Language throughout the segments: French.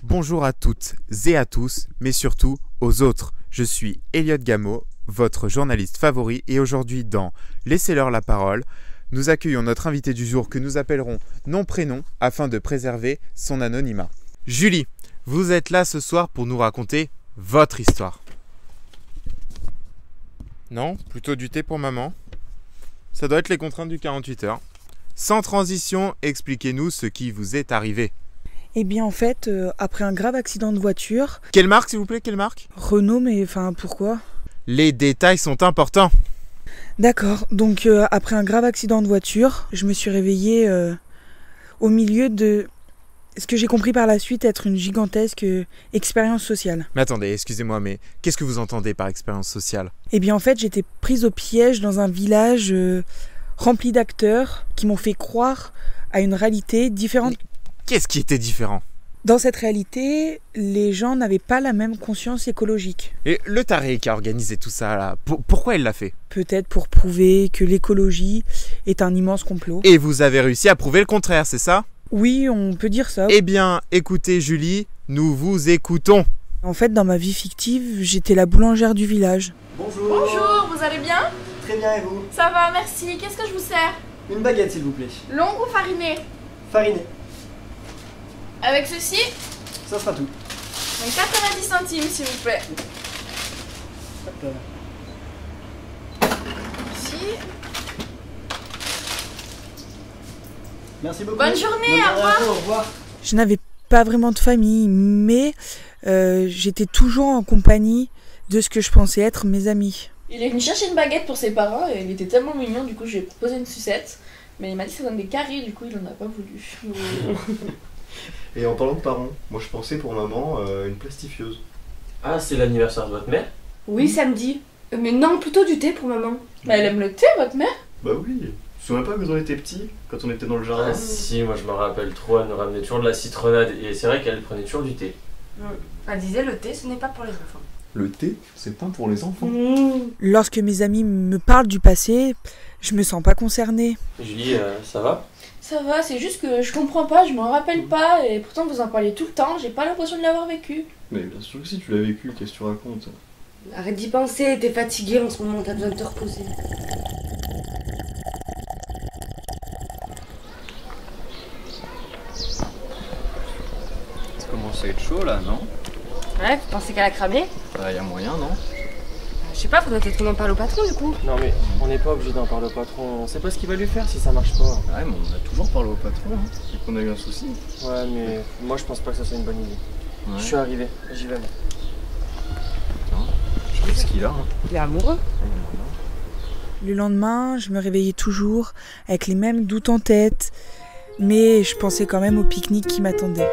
Bonjour à toutes et à tous, mais surtout aux autres. Je suis Elliot Gameau, votre journaliste favori, et aujourd'hui dans Laissez-leur la parole, nous accueillons notre invité du jour que nous appellerons nom-prénom afin de préserver son anonymat. Julie, vous êtes là ce soir pour nous raconter votre histoire. Non, plutôt du thé pour maman. Ça doit être les contraintes du 48 heures. Sans transition, expliquez-nous ce qui vous est arrivé. Eh bien en fait, après un grave accident de voiture... Quelle marque s'il vous plaît, quelle marque? Renault, mais enfin pourquoi? Les détails sont importants. D'accord, donc après un grave accident de voiture, je me suis réveillée au milieu de ce que j'ai compris par la suite être une gigantesque expérience sociale. Mais attendez, excusez-moi, mais qu'est-ce que vous entendez par expérience sociale? Eh bien en fait, j'étais prise au piège dans un village rempli d'acteurs qui m'ont fait croire à une réalité différente. Qu'est-ce qui était différent? Dans cette réalité, les gens n'avaient pas la même conscience écologique. Et le taré qui a organisé tout ça, là, pourquoi il l'a fait? Peut-être pour prouver que l'écologie est un immense complot. Et vous avez réussi à prouver le contraire, c'est ça? Oui, on peut dire ça. Eh bien, écoutez Julie, nous vous écoutons. En fait, dans ma vie fictive, j'étais la boulangère du village. Bonjour. Bonjour, vous allez bien? Très bien, et vous? Ça va, merci. Qu'est-ce que je vous sers? Une baguette, s'il vous plaît. Longue ou farinée? Farinée. Avec ceci, Ça sera tout. donc 90 centimes, s'il vous plaît. Hop là. Merci. Merci beaucoup. Bonne journée, au revoir. à vous, au revoir. Je n'avais pas vraiment de famille, mais j'étais toujours en compagnie de ce que je pensais être mes amis. Il est venu chercher une baguette pour ses parents et il était tellement mignon, du coup je lui ai proposé une sucette. Mais il m'a dit que ça donne des caries, du coup il en a pas voulu. Et en parlant de parents, moi je pensais pour maman une plastifieuse. Ah, c'est l'anniversaire de votre mère? Oui, samedi. Mais non, plutôt du thé pour maman. Mais elle aime le thé, votre mère? Bah oui, tu te souviens pas quand on était petits, quand on était dans le jardin? Ah si, moi je me rappelle trop, elle nous ramenait toujours de la citronnade et c'est vrai qu'elle prenait toujours du thé. Elle disait le thé, ce n'est pas pour les enfants. Le thé, c'est pas pour les enfants. Lorsque mes amis me parlent du passé, je me sens pas concernée. Julie, ça va? Ça va, c'est juste que je comprends pas, je m'en rappelle pas et pourtant vous en parlez tout le temps, j'ai pas l'impression de l'avoir vécu. Mais bien sûr que si tu l'as vécu, qu'est-ce que tu racontes? Arrête d'y penser, t'es fatiguée en ce moment, t'as besoin de te reposer. Ça commence à être chaud là, non? Ouais, vous pensez qu'elle a cramé? Bah y a moyen, non? Je sais pas, faudrait peut-être qu'on en parle au patron du coup. Non mais on n'est pas obligé d'en parler au patron, on sait pas ce qu'il va lui faire si ça marche pas. Ouais, mais on a toujours parlé au patron, hein. C'est qu'on a eu un souci. Ouais mais moi je pense pas que ça soit une bonne idée. Ouais. Je suis arrivé, j'y vais moi. Je sais ce qu'il a, hein. Il est amoureux. Le lendemain, je me réveillais toujours avec les mêmes doutes en tête, mais je pensais quand même au pique-nique qui m'attendait.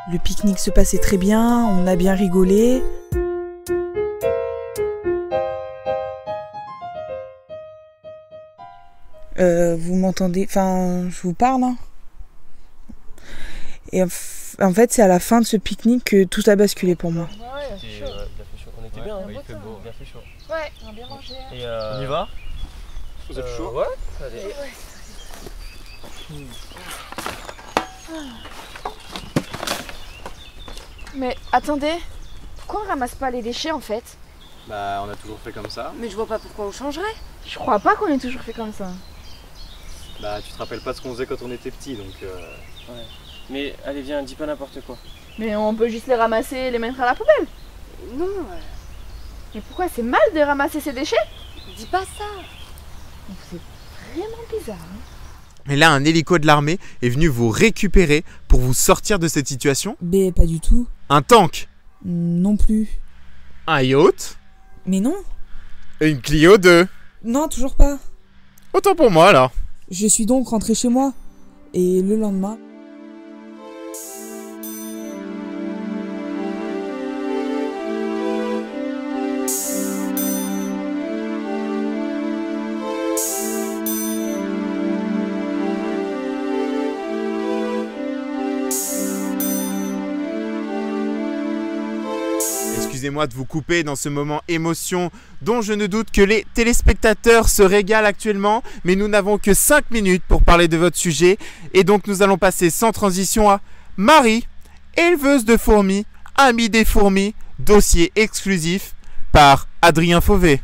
Le pique-nique se passait très bien, on a bien rigolé. Vous m'entendez? Enfin, je vous parle, hein. Et en fait, c'est à la fin de ce pique-nique que tout a basculé pour moi. Ouais, Il a fait chaud, on était bien, hein. Il fait beau. Il a fait chaud. Ouais, on a bien mangé. Et on y va? Vous êtes chaud? Ouais, allez. Mais attendez, pourquoi on ramasse pas les déchets en fait? Bah on a toujours fait comme ça. Mais je vois pas pourquoi on changerait. Je crois pas qu'on ait toujours fait comme ça. Bah tu te rappelles pas de ce qu'on faisait quand on était petit, donc Ouais. Mais allez viens, dis pas n'importe quoi. Mais on peut juste les ramasser et les mettre à la poubelle. Non, Mais pourquoi c'est mal de ramasser ces déchets? dis pas ça. C'est vraiment bizarre. Hein. Et là, un hélico de l'armée est venu vous récupérer pour vous sortir de cette situation. Mais pas du tout. Un tank, Non plus. un yacht, Mais non. une Clio 2. Non, toujours pas. Autant pour moi alors. Je suis donc rentrée chez moi. Et le lendemain... excusez-moi de vous couper dans ce moment émotion dont je ne doute que les téléspectateurs se régalent actuellement, mais nous n'avons que 5 minutes pour parler de votre sujet et donc nous allons passer sans transition à Marie, éleveuse de fourmis, amie des fourmis, dossier exclusif par Adrien Fauvet.